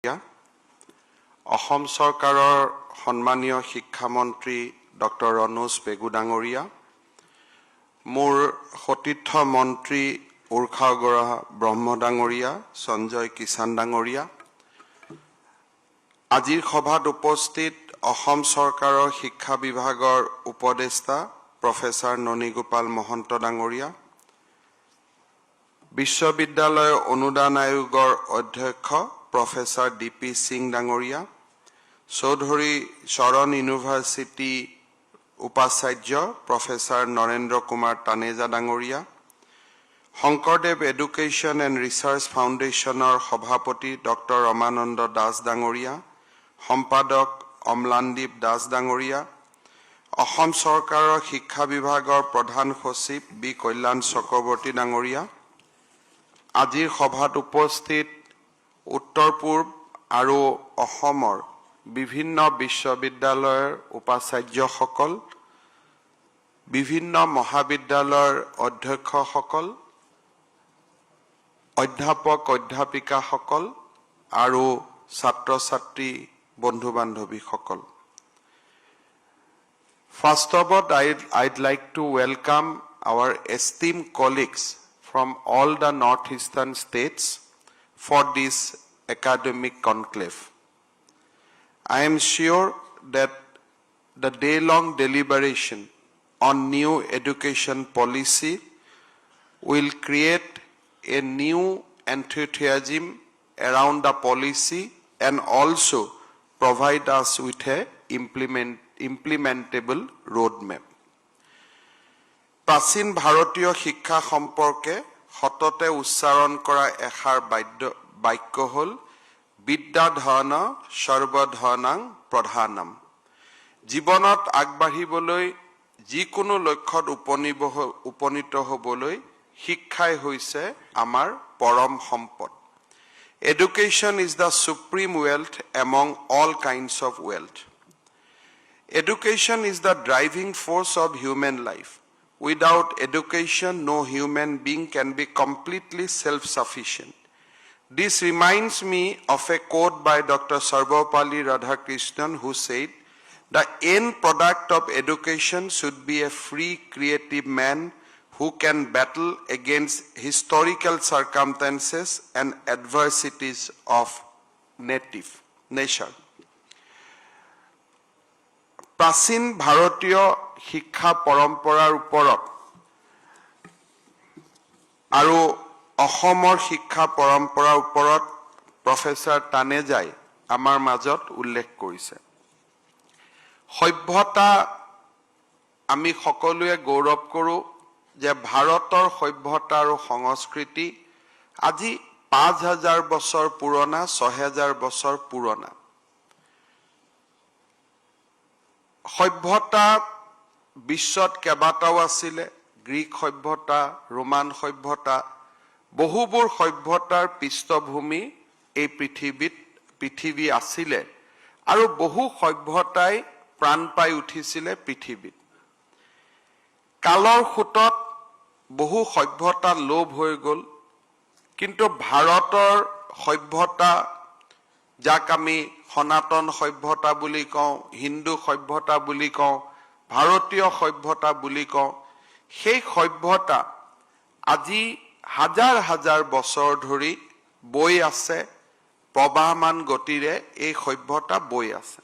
অসম চৰকাৰৰ সন্মানীয় শিক্ষামন্ত্ৰী ডক্টৰ ৰণোজ পেগু ডাঙৰীয়া, মোৰ সতীৰ্থ মন্ত্ৰী উৰ্খাগৰা ব্ৰহ্ম ডাঙৰীয়া, সঞ্জয় কিষাণ ডাঙৰীয়া, আজিৰ সভাত উপস্থিত অসম চৰকাৰৰ শিক্ষা বিভাগৰ উপদেষ্টা প্ৰফেচাৰ ননীগোপাল মহন্ত ডাঙৰীয়া, বিশ্ববিদ্যালয় অনুদান আয়োগৰ অধ্যক্ষ প্ৰফেচাৰ ডিপি সিং ডাঙৰীয়া, চৌধুৰী চৰণ ইউনিভাৰ্চিটি উপাচাৰ্য প্ৰফেচাৰ নৰেন্দ্ৰ কুমাৰ তানেজা ডাঙৰীয়া, শংকৰদেৱ এডুকেশ্যন এণ্ড ৰিচাৰ্চ ফাউণ্ডেশ্যনৰ সভাপতি ডক্টৰ ৰমানন্দ দাস ডাঙৰীয়া, সম্পাদক অম্লানদীপ দাস ডাঙৰীয়া, অসম চৰকাৰৰ শিক্ষা বিভাগৰ প্ৰধান সচিব বি কল্যাণ চক্ৰৱৰ্তী ডাঙৰীয়া, আজিৰ সভাত উপস্থিত উত্তৰ পূব আৰু অসমৰ বিভিন্ন বিশ্ববিদ্যালয়ৰ উপাচাৰ্যসকল, বিভিন্ন মহাবিদ্যালয়ৰ অধ্যক্ষসকল, অধ্যাপক অধ্যাপিকাসকল আৰু ছাত্ৰ ছাত্ৰী বন্ধু বান্ধৱীসকল। First of all, I'd like to welcome our esteemed colleagues from all the northeastern states for this academic conclave. I am sure that the day-long deliberation on new education policy will create a new enthusiasm around the policy and also provide us with a implementable roadmap. প্ৰাচীন ভাৰতীয় শিক্ষা সম্পৰ্কে সততে উচ্চাৰণ কৰা এষাৰ বাক্য হ'ল বিদ্যাধন সৰ্বধনাং প্ৰধানম। জীৱনত আগবাঢ়িবলৈ যিকোনো লক্ষ্যত উপনীত হ'বলৈ শিক্ষাই হৈছে আমাৰ পৰম সম্পদ। Education is the supreme wealth among all kinds of wealth. Education is the driving force of human life. Without education, no human being can be completely self-sufficient. This reminds me of a quote by Dr. Sarvapalli Radhakrishnan, who said, "The end product of education should be a free, creative man who can battle against historical circumstances and adversities of nature." প্ৰাচীন ভাৰতীয় শিক্ষা পৰম্পৰাৰ ওপৰত আৰু অসমৰ শিক্ষা পৰম্পৰাৰ ওপৰত প্ৰফেচাৰ তানেজাই আমাৰ মাজত উল্লেখ কৰিছে। সভ্যতা আমি সকলোৱে গৌৰৱ কৰোঁ যে ভাৰতৰ সভ্যতা আৰু সংস্কৃতি আজি 5000 বছৰ পুৰণা, 6000 বছৰ পুৰণা। সভ্যতা বিশ্বত কেইবাটাও আছিলে, গ্ৰীক সভ্যতা, ৰোমান সভ্যতা, বহুবোৰ সভ্যতাৰ পৃষ্ঠভূমি এই পৃথিৱী আছিলে আৰু বহু সভ্যতাই প্ৰাণ পাই উঠিছিলে পৃথিৱীত। কালৰ সোঁতত বহু সভ্যতা লোভ হৈ গ'ল, কিন্তু ভাৰতৰ সভ্যতা, যাক আমি সনাতন সভ্যতা বুলি কওঁ, হিন্দু সভ্যতা বুলি কওঁ, ভাৰতীয় সভ্যতা বুলি কওঁ, সেই সভ্যতা আজি হাজাৰ হাজাৰ বছৰ ধৰি বৈ আছে, প্ৰবাহমান গতিৰে এই সভ্যতা বৈ আছে।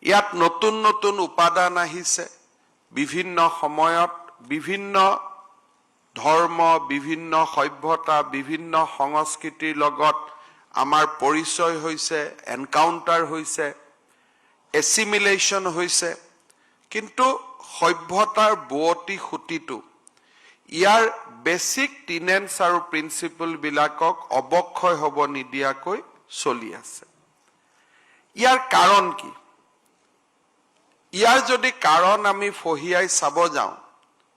ইয়াত নতুন নতুন উপাদান আহিছে, বিভিন্ন সময়ত বিভিন্ন ধৰ্ম, বিভিন্ন সভ্যতা, বিভিন্ন সংস্কৃতিৰ লগত আমাৰ পৰিচয় হৈছে, এনকাউণ্টাৰ হৈছে, এছিমিলেশ্যন হৈছে, কিন্তু সভ্যতাৰ বুৱতী সুঁতিটো ইয়াৰ বেছিক টিনেন্স আৰু প্ৰিন্সিপলবিলাকক অৱক্ষয় হ'ব নিদিয়াকৈ চলি আছে। ইয়াৰ কাৰণ কি? ইয়াৰ যদি কাৰণ আমি ফহিয়াই চাব যাওঁ,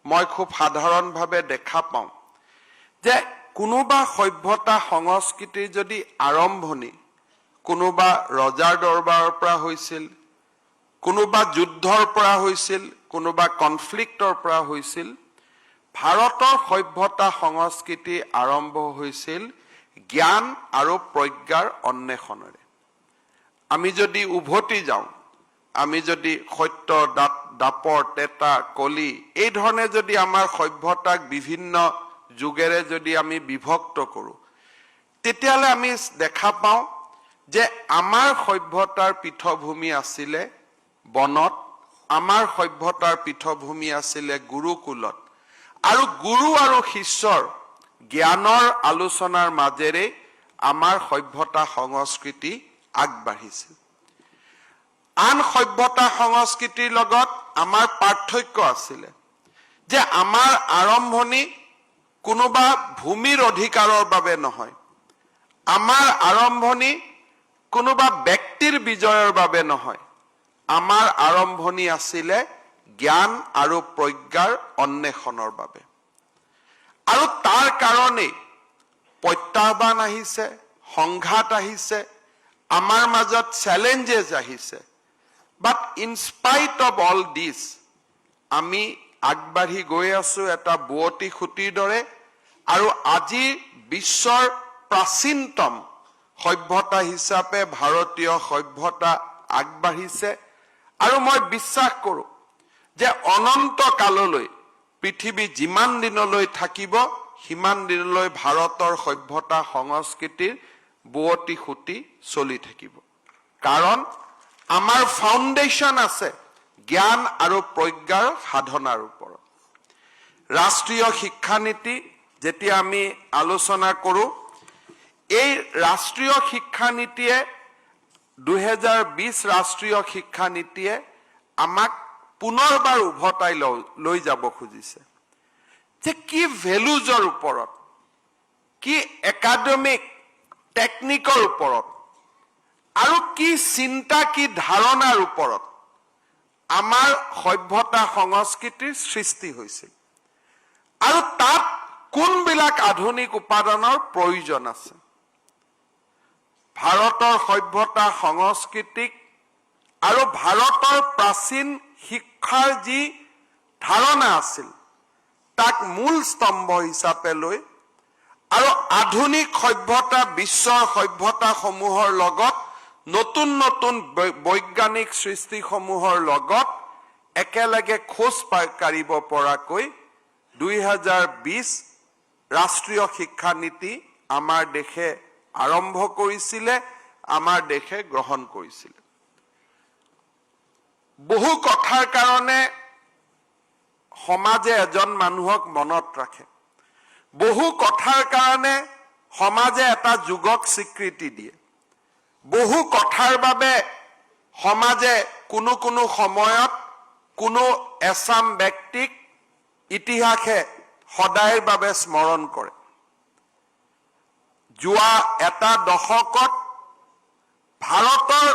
মই খুব সাধাৰণভাৱে দেখা পাওঁ যে কোনোবা সভ্যতা সংস্কৃতিৰ যদি আৰম্ভণি কোনোবা ৰজাৰ দৰবাৰৰ পৰা হৈছিল, কোনোবা যুদ্ধৰ পৰা হৈছিল, কোনোবা কনফ্লিক্টৰ পৰা হৈছিল, ভাৰতৰ সভ্যতা সংস্কৃতি আৰম্ভ হৈছিল জ্ঞান আৰু প্ৰজ্ঞাৰ অন্বেষণেৰে আমি যদি উভতি যাওঁ আমি যদি সত্য দাপৰ তেতা কলি এই ধৰণে যদি আমাৰ সভ্যতাক বিভিন্ন যুগেৰে যদি আমি বিভক্ত কৰোঁ তেতিয়ালে আমি দেখা পাওঁ যে আমাৰ সভ্যতাৰ পৃষ্ঠভূমি আছিলে বনত আমাৰ সভ্যতাৰ পৃষ্ঠভূমি আছিলে গুৰুকুলত আৰু গুৰু আৰু শিষ্যৰ জ্ঞানৰ আলোচনাৰ মাজেৰে আমাৰ সভ্যতা সংস্কৃতি আগবাঢ়িছিল আন সভ্যতা সংস্কৃতিৰ লগত আমাৰ পাৰ্থক্য আছিলে যে আমাৰ আৰম্ভণি কোনোবা ভূমিৰ অধিকাৰৰ বাবে নহয় আমাৰ আৰম্ভণি কোনোবা ব্যক্তিৰ বিজয়ৰ বাবে নহয় আমাৰ আৰম্ভণি আছিলে জ্ঞান আৰু প্ৰজ্ঞাৰ অন্বেষণৰ বাবে আৰু তাৰ কাৰণে প্ৰত্যাহ্বান আহিছে সংঘাত আহিছে আমাৰ মাজত চ্যালেঞ্জেস আহিছে but in spite of all this আমি আগবাঢ়ি গৈ আছো এটা বুৱতী খুঁটিৰ দৰে আৰু আজি বিশ্বৰ প্ৰাচীনতম সভ্যতা হিচাপে ভাৰতীয় সভ্যতা আগবাঢ়িছে আৰু মই বিশ্বাস কৰোঁ যে অনন্ত কাললৈ পৃথিৱী যিমান দিনলৈ থাকিব সিমান দিনলৈ ভাৰতৰ সভ্যতা সংস্কৃতিৰ বুৱতী খুঁটি চলি থাকিব কাৰণ আমাৰ ফাউণ্ডেশ্যন আছে জ্ঞান আৰু প্ৰজ্ঞাৰ সাধনাৰ ওপৰত ৰাষ্ট্ৰীয় শিক্ষানীতি যেতিয়া আমি আলোচনা কৰোঁ এই ৰাষ্ট্ৰীয় শিক্ষানীতিয়ে 2020 ৰাষ্ট্ৰীয় শিক্ষানীতিয়ে আমাক পুনৰবাৰ উভতাই লৈ যাব খুজিছে যে কি ভ্যালুজৰ ওপৰত কি একাডেমিক টেকনিকৰ ওপৰত আৰু কি চিন্তা কি ধাৰণাৰ ওপৰত আমাৰ সভ্যতা সংস্কৃতিৰ সৃষ্টি হৈছিল আৰু তাত কোনবিলাক আধুনিক উপাদানৰ প্ৰয়োজন আছে ভাৰতৰ সভ্যতা সংস্কৃতিক আৰু ভাৰতৰ প্ৰাচীন শিক্ষাৰ যি ধাৰণা আছিল তাক মূল স্তম্ভ হিচাপে লৈ আৰু আধুনিক সভ্যতা বিশ্বৰ সভ্যতাসমূহৰ লগত নতুন নতুন বৈজ্ঞানিক সৃষ্টিসমূহৰ লগত একেলগে খোজ কাঢ়িব পৰাকৈ 2020 ৰাষ্ট্ৰীয় শিক্ষানীতি আমাৰ দেশে আৰম্ভ কৰিছিলে আমাৰ দেশে গ্ৰহণ কৰিছিলে বহু কথাৰ কাৰণে সমাজে এজন মানুহক মনত ৰাখে বহু কথাৰ কাৰণে সমাজে এটা যুগক স্বীকৃতি দিয়ে বহু কথাৰ বাবে সমাজে কোনো কোনো সময়ত কোনো এছাম ব্যক্তিক ইতিহাসে সদায়ৰ বাবে স্মৰণ কৰে যোৱা এটা দশকত ভাৰতৰ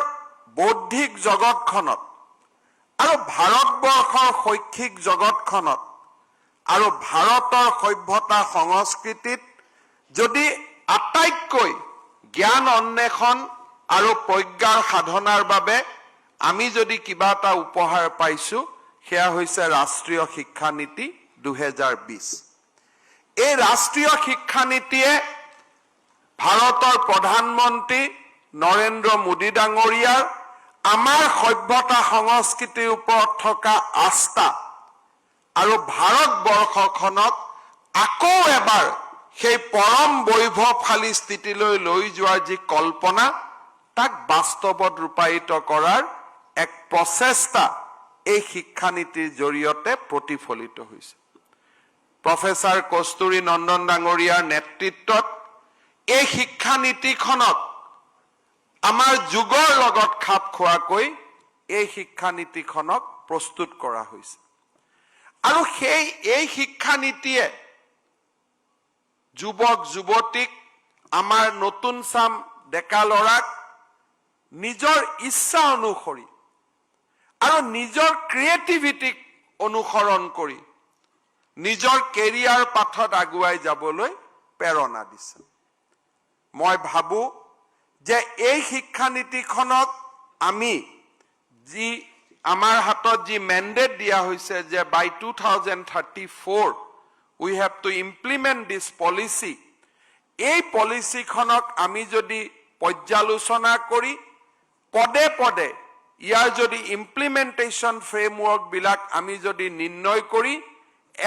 বৌদ্ধিক জগতখনত আৰু ভাৰতবৰ্ষৰ শৈক্ষিক জগতখনত আৰু ভাৰতৰ সভ্যতা সংস্কৃতিত যদি আটাইতকৈ জ্ঞান অন্বেষণ আৰু প্ৰজ্ঞাৰ সাধনাৰ বাবে আমি যদি কিবা এটা উপহাৰ পাইছো সেয়া হৈছে ৰাষ্ট্ৰীয় শিক্ষানীতি 2020 এই ৰাষ্ট্ৰীয় শিক্ষানীতিয়ে ভাৰতৰ প্ৰধানমন্ত্ৰী নৰেন্দ্ৰ মোদী ডাঙৰীয়াৰ আমাৰ সভ্যতা সংস্কৃতিৰ ওপৰত থকা আস্থা আৰু ভাৰতবৰ্ষখনক আকৌ এবাৰ সেই পৰম বৈভৱশালী স্থিতিলৈ লৈ যোৱাৰ যি কল্পনা তাক বাস্তৱত ৰূপায়িত কৰাৰ এক প্ৰচেষ্টা এই শিক্ষানীতিৰ জৰিয়তে প্ৰতিফলিত হৈছে প্ৰফেসৰ কস্তুৰী নন্দন ডাঙৰীয়াৰ নেতৃত্বত এই শিক্ষানীতিখনক আমাৰ যুগৰ লগত খাপ খোৱাকৈ এই শিক্ষানীতিখনক প্ৰস্তুত কৰা হৈছে আৰু এই শিক্ষানীতিয়ে যুৱক যুৱতীক আমাৰ নতুন চাম ডেকা লৰাক নিজৰ ইচ্ছা অনুসৰি আৰু নিজৰ ক্ৰিয়েটিভিটিক অনুসৰণ কৰি নিজৰ কেৰিয়াৰ পাথত আগুৱাই যাবলৈ প্ৰেৰণা দিছে মই ভাবো যে এই শিক্ষানীতিখনক আমি যি আমাৰ হাতত যি মেন্ডেট দিয়া হৈছে যে by 2034 we have to implement this policy এই পলিচিখনক আমি যদি পৰ্যালোচনা কৰি পদে পদে ইয়াৰ যদি ইমপ্লিমেন্টেশন ফ্ৰেমৱৰ্ক বিলাক আমি যদি নিৰ্ণয় কৰি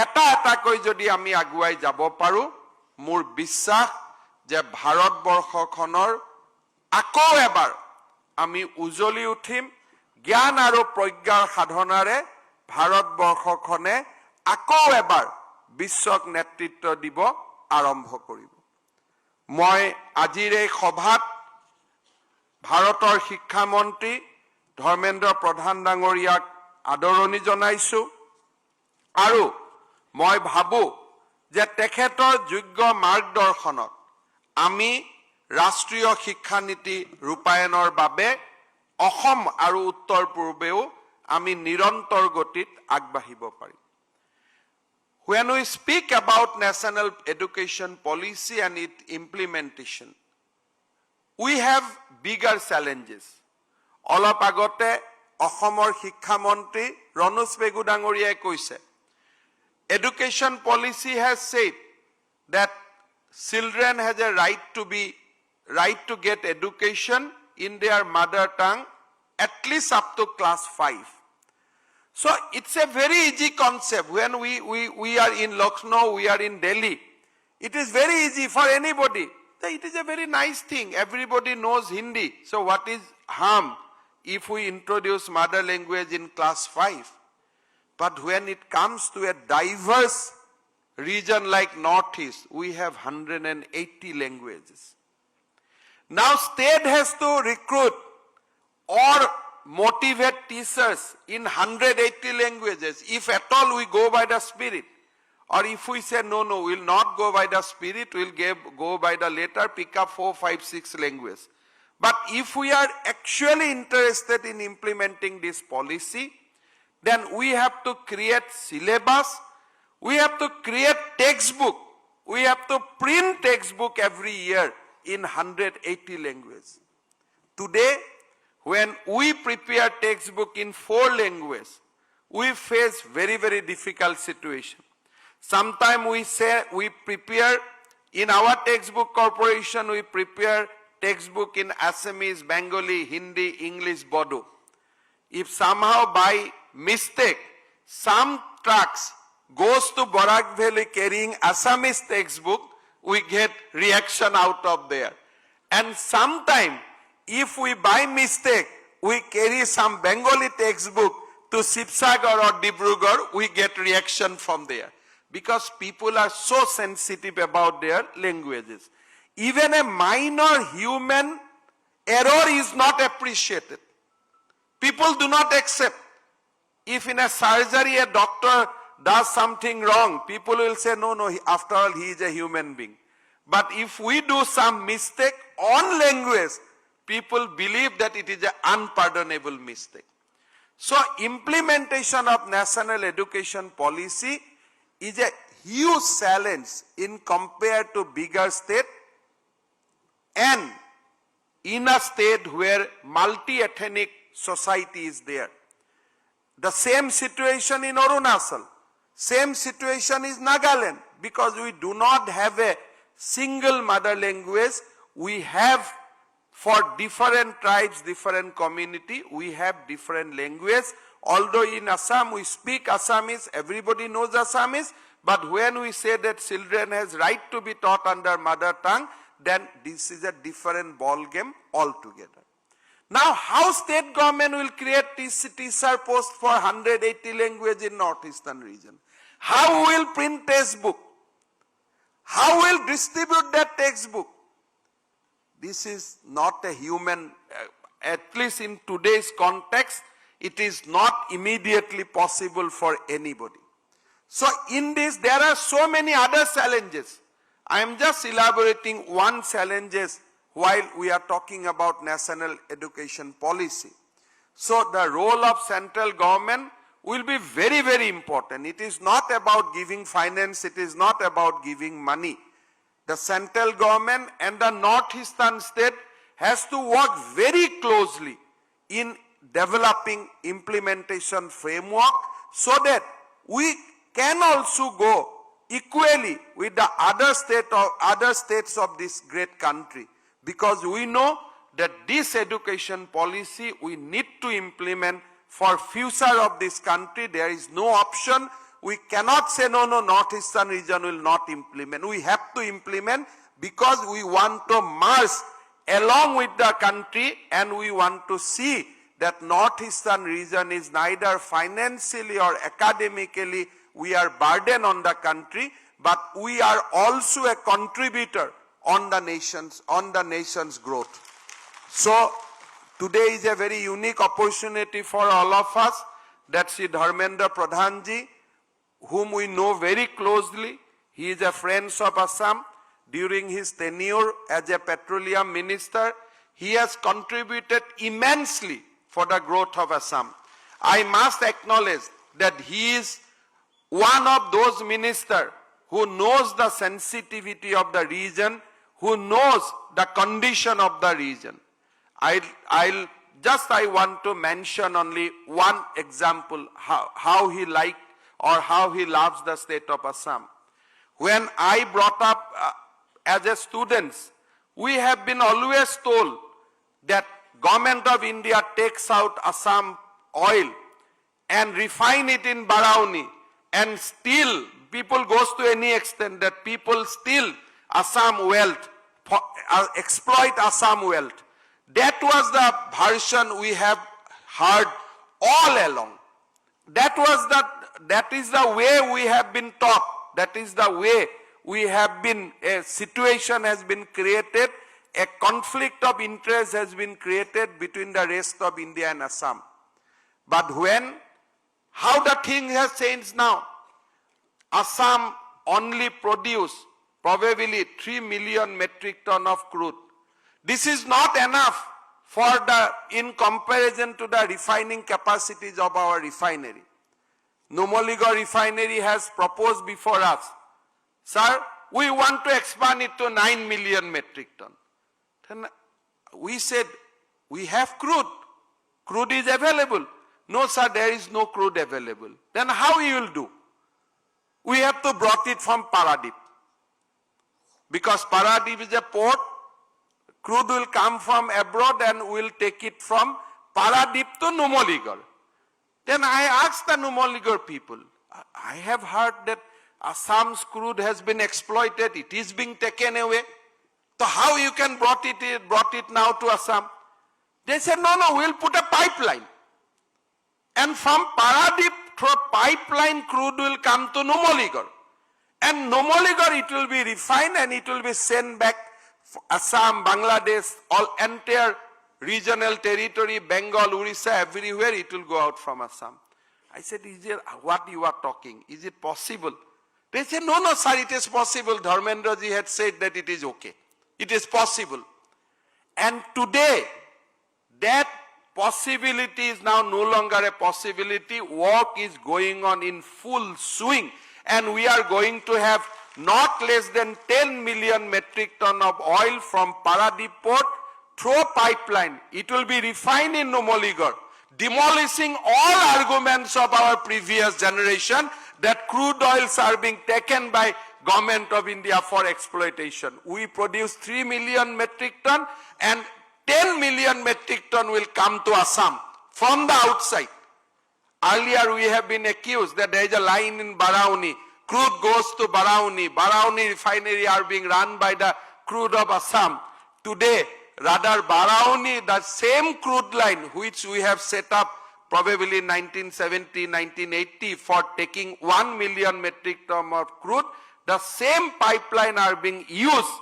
এটা এটাকৈ যদি আমি আগুৱাই যাব পাৰো মোৰ বিশ্বাস যে ভাৰতবৰ্ষখনৰ আকৌ এবাৰ আমি উজলি উঠিম জ্ঞান আৰু প্ৰজ্ঞাৰ সাধনাৰে ভাৰতবৰ্ষখনে আকৌ এবাৰ বিশ্বক নেতৃত্ব দিব আৰম্ভ কৰিব মই আজিৰ এই সভাত ভাৰতৰ শিক্ষামন্ত্ৰী ধৰ্মেন্দ্ৰ প্ৰধান ডাঙৰীয়াক আদৰণি জনাইছো আৰু মই ভাবো যে তেখেতৰ যোগ্য মাৰ্গদৰ্শনত আমি ৰাষ্ট্ৰীয় শিক্ষা নীতি ৰূপায়ণৰ বাবে অসম আৰু উত্তৰ পূৰ্বেও আমি নিৰন্তৰ গতিত আগবাঢ়িব পাৰিম When we speak about national education policy and its implementation, we have bigger challenges. অলপ আগতে অসমৰ শিক্ষামন্ত্ৰী ৰনোজ পেগু ডাঙৰীয়াই কৈছে Education policy has said that children has a right to get education in their mother tongue at least up to class 5. So it's a very easy concept. When we are in Lucknow, we are in Delhi, it is very easy for anybody. It is a very nice thing. Everybody knows Hindi. So what is harm if we introduce mother language in class 5? But when it comes to a diverse region like Northeast, we have 180 languages. Now state has to recruit or motivate teachers in 180 languages. If at all we go by the spirit, or if we say no, we will not go by the spirit, we will go by the letter, pick up 4, 5, 6 languages. But if we are actually interested in implementing this policy, then we have to create syllabus, we have to create textbook, we have to print textbook every year in 180 languages. Today, when we prepare textbook in 4 languages, we face very, very difficult situation. Sometimes we say we prepare in our textbook corporation, we prepare textbook in Assamese, Bengali, Hindi, English, Bodo. If somehow by mistake some trucks goes to Barak Valley carrying Assamese textbook, we get reaction out of there. And sometime if we by mistake we carry some Bengali textbook to Sibsagar or Dibrugarh, we get reaction from there. Because people are so sensitive about their languages. Even a minor human error is not appreciated. People do not accept. If in a surgery a doctor does something wrong, people will say, no, after all he is a human being. But if we do some mistake on language, people believe that it is an unpardonable mistake. So implementation of national education policy is a huge challenge in compared to bigger state and in a state where multi-ethnic society is there. The same situation in Arunachal, same situation is Nagaland, because we do not have a single mother language. We have for different tribes, different community, we have different language. Although in Assam we speak Assamese, everybody knows Assamese, but when we say that children has right to be taught under mother tongue, then this is a different ball game altogether. Now how state government will create teacher post for 180 language in northeastern region? How will print textbook? How will distribute that textbook? This is not a human, at least in today's context, it is not immediately possible for anybody. So in this, there are so many other challenges. I am just elaborating one challenges while we are talking about national education policy. So the role of central government will be very, very important. It is not about giving finance, it is not about giving money. The central government and the northeastern state has to work very closely in developing implementation framework so that we can also go equally with the other states of this great country, because we know that this education policy we need to implement for future of this country. There is no option. We cannot say no, Northeastern region will not implement. We have to implement because we want to march along with the country, and we want to see that Northeastern region is neither financially or academically we are burden on the country, but we are also a contributor on the nation's growth. So today is a very unique opportunity for all of us that Sri Dharmendra Pradhan ji, whom we know very closely, he is a friend of Assam. During his tenure as a petroleum minister, he has contributed immensely for the growth of Assam. I must acknowledge that he is one of those ministers who knows the sensitivity of the region, who knows the condition of the region. I want to mention only one example how he liked or how he loves the state of Assam. When I brought up as a students, we have been always told that Government of India takes out Assam oil and refine it in Barauni, and still people goes to any extent that people steal Assam wealth, exploit Assam wealth. That was the version we have heard all along. That is the way we have been taught. That is the way we have been, a situation has been created, a conflict of interest has been created between the rest of India and Assam. But how the thing has changed now? Assam only produce probably 3 million metric ton of crude. This is not enough in comparison to the refining capacities of our refinery. Numaligarh refinery has proposed before us, sir, we want to expand it to 9 million metric ton. Then we said, we have crude. Crude is available. No, sir, there is no crude available. Then how you will do? We have to brought it from Paradip. Because Paradip is a port, crude will come from abroad and we will take it from Paradip to Numaligarh. Then I asked the Numaligarh people, I have heard that Assam's crude has been exploited, it is being taken away. So how you can brought it now to Assam? They said, no, we'll put a pipeline. And from Paradip through pipeline crude will come to Numaligarh. And Numaligarh it will be refined and it will be sent back Assam, Bangladesh, all entire regional territory, Bengal, Orissa, everywhere it will go out from Assam. I said, is it what you are talking? Is it possible? They said, no, sir, it is possible. Dharmendra ji had said that it is okay. It is possible. And today, that possibility is now no longer a possibility. Work is going on in full swing. And we are going to have not less than 10 million metric ton of oil from Paradip port through pipeline. It will be refined in Numaligarh, demolishing all arguments of our previous generation that crude oils are being taken by Government of India for exploitation. We produce 3 million metric ton and 10 million metric ton will come to Assam from the outside. Earlier we have been accused that there is a line in Barauni. Crude goes to Barauni. Barauni refinery are being run by the crude of Assam. Today, rather Barauni, the same crude line which we have set up probably in 1970, 1980 for taking 1 million metric ton of crude, the same pipeline are being used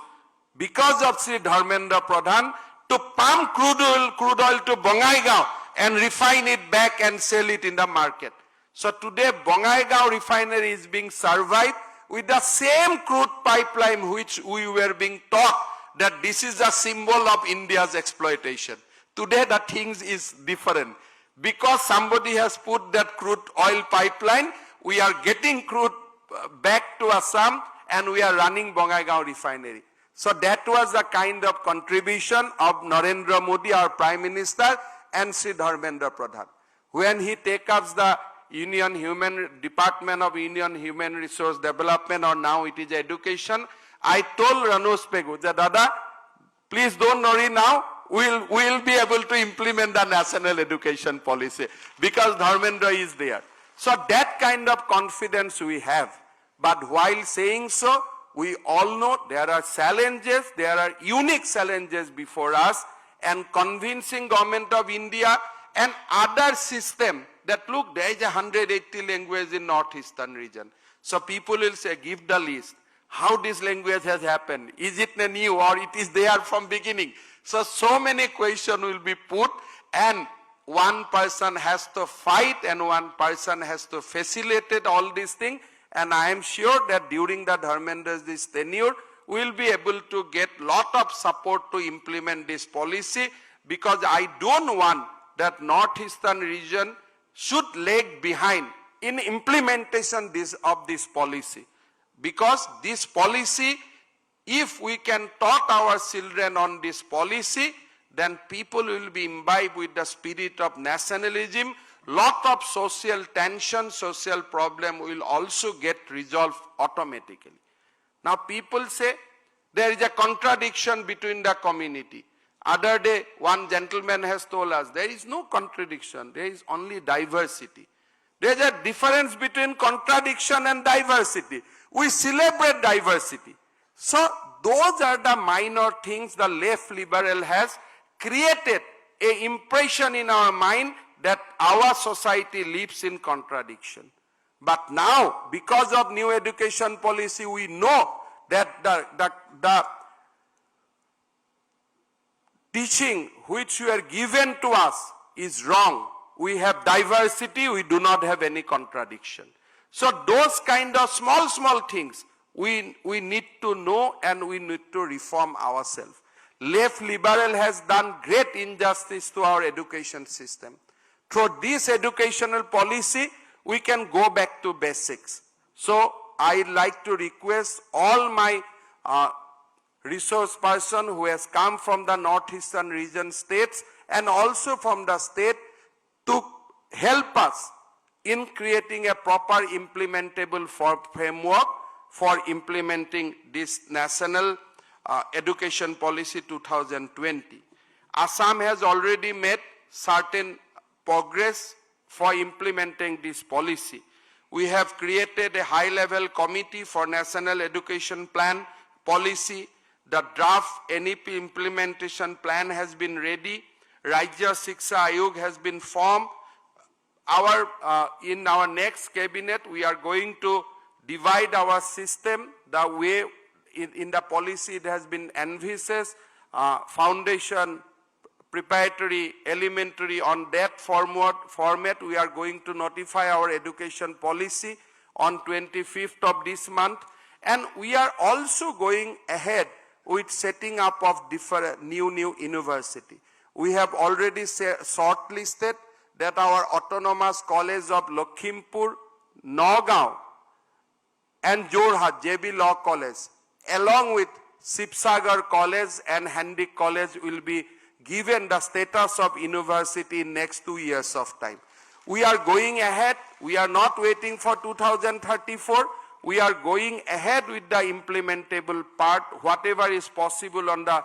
because of Sri Dharmendra Pradhan to pump crude oil to Bongaigaon and refine it back and sell it in the market. So today Bongaigaon refinery is being survived with the same crude pipeline which we were being taught that this is a symbol of India's exploitation. Today the things is different. Because somebody has put that crude oil pipeline, we are getting crude back to Assam and we are running Bongaigaon refinery. So that was the kind of contribution of Narendra Modi, our Prime Minister, and Sri Dharmendra Pradhan. When he takes up the Department of Union Human Resource Development, or now it is Education. I told Ranush Pegu that, Dada, please don't worry now, we'll be able to implement the national education policy because Dharmendra is there. So that kind of confidence we have. But while saying so, we all know there are challenges, there are unique challenges before us, and convincing Government of India and other system that look, there is 180 languages in Northeastern region. So people will say, give the list. How this language has happened? Is it new or it is there from beginning? So many questions will be put, and one person has to fight and one person has to facilitate all these things. And I am sure that during the Dharmendra's tenure, we will be able to get lot of support to implement this policy, because I don't want that Northeastern region should lag behind in implementation of this policy. Because this policy, if we can taught our children on this policy, then people will be imbibed with the spirit of nationalism. Lot of social tension, social problem will also get resolved automatically. Now people say there is a contradiction between the community. Other day, one gentleman has told us there is no contradiction, there is only diversity. There is a difference between contradiction and diversity. We celebrate diversity. So those are the minor things the left liberal has created an impression in our mind that our society lives in contradiction. But now, because of new education policy, we know that the teaching which were given to us is wrong. We have diversity, we do not have any contradiction. So those kind of small things we need to know, and we need to reform ourselves. Left liberal has done great injustice to our education system. Through this educational policy, we can go back to basics. So I'd like to request all my resource person who has come from the Northeastern region states and also from the state to help us in creating a proper implementable framework for implementing this national education policy 2020. Assam has already made certain progress for implementing this policy. We have created a high-level committee for national education plan policy. The draft NEP implementation plan has been ready. Rajya Shiksha Ayog has been formed. In our next cabinet, we are going to divide our system the way in the policy it has been envisaged, foundation, preparatory, elementary. On that format, we are going to notify our education policy on 25th of this month. And we are also going ahead with setting up of different new university. We have already shortlisted that our Autonomous College of Lakhimpur, Nagaon, and Jorhat, JB Law College, along with Sibsagar College and Handik College, will be given the status of university in next 2 years of time. We are going ahead. We are not waiting for 2034. We are going ahead with the implementable part, whatever is possible on the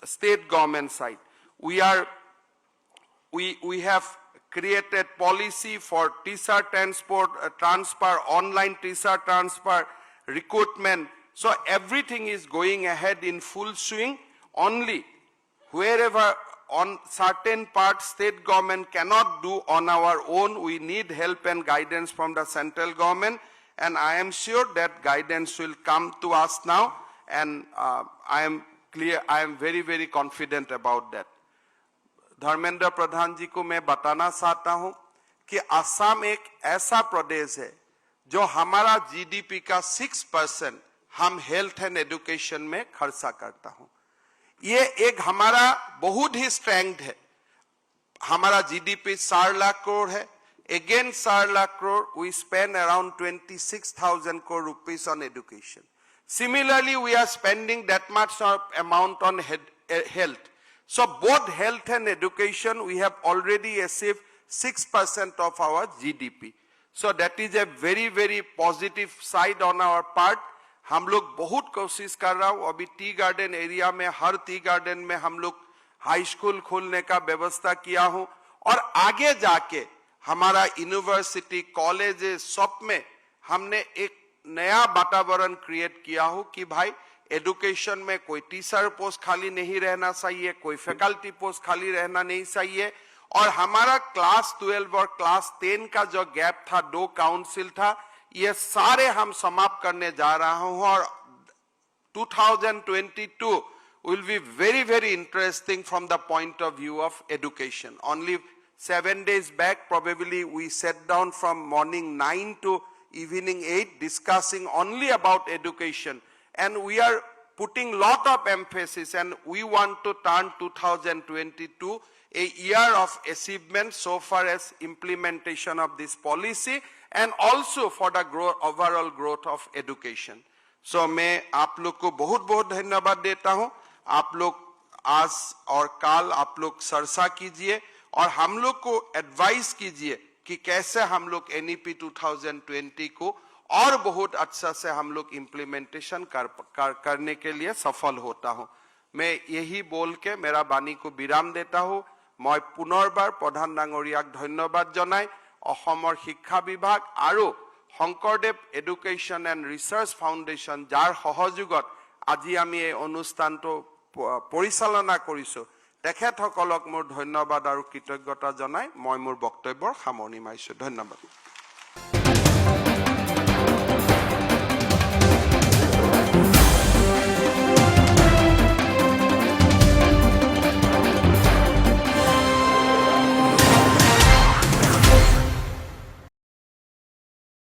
state government side. We have created policy for teacher transfer, online teacher transfer, recruitment. So everything is going ahead in full swing. Only wherever on certain parts state government cannot do on our own, we need help and guidance from the central government. And I am sure that guidance will come to us now, and I am very, very confident about that. Dharmendra Pradhan जी को मैं बताना चाहता हूं कि असम एक ऐसा प्रदेश है जो हमारा जीडीपी का 6% हम हेल्थ एंड एजुकेशन में खर्चा करता हूं। ये एक हमारा बहुत ही स्ट्रेंथ है। हमारा जीडीपी 4 लाख करोड़ है। Against 4 lakh crore, we spend around 26,000 crore rupees on education. Similarly, we are spending that much amount on health. So both health and education, we have already achieved 6% of our GDP. So that is a very, very positive side on our part. हम लोग बहुत कोशिश कर रहा हूँ अभी tea garden area में हर tea garden में हम लोग हाई स्कूल खोलने का व्यवस्था किया हूँ और आगे जाके हमारा यूनिवर्सिटी कॉलेजेस सब में हमने एक नया वातावरण क्रिएट किया हो कि भाई एजुकेशन में कोई टीचर पोस्ट खाली नहीं रहना चाहिए, कोई फैकल्टी पोस्ट खाली रहना नहीं चाहिए। और हमारा क्लास 12 और क्लास 10 का जो गैप था, 2 काउंसिल था, ये सारे हम समाप्त करने जा रहा हूं और 2022 will be very, very interesting from the point of view of education. Only 7 days back, probably we sat down from morning 9 to evening 8 discussing only about education, and we are putting lot of emphasis, and we want to turn 2022 a year of achievement so far as implementation of this policy and also for the overall growth of education. So मैं आप लोग को बहुत बहुत धन्यवाद देता हूं। आप लोग आज और कल आप लोग चर्चा कीजिए और हम लोग को एडवाइस कीजिए कि कैसे हम लोग NEP 2020 को और बहुत अच्छा से हम लोग इम्प्लीमेंटेशन करने के लिए सफल होता हूं। मैं यही बोल के मेरा बाणी को विराम देता हूं। मैं पुनर्बार प्रधान डांगरियाक धन्यवाद जनाई অসমৰ শিক্ষা বিভাগ আৰু Sankardev education and research foundation যাৰ সহযোগত আজি আমি এই অনুষ্ঠানটো পৰিচালনা কৰিছো, তেখেতসকলক মোৰ ধন্যবাদ আৰু কৃতজ্ঞতা জনাই মই মোৰ বক্তব্যৰ সামৰণি মাৰিছো। ধন্যবাদ।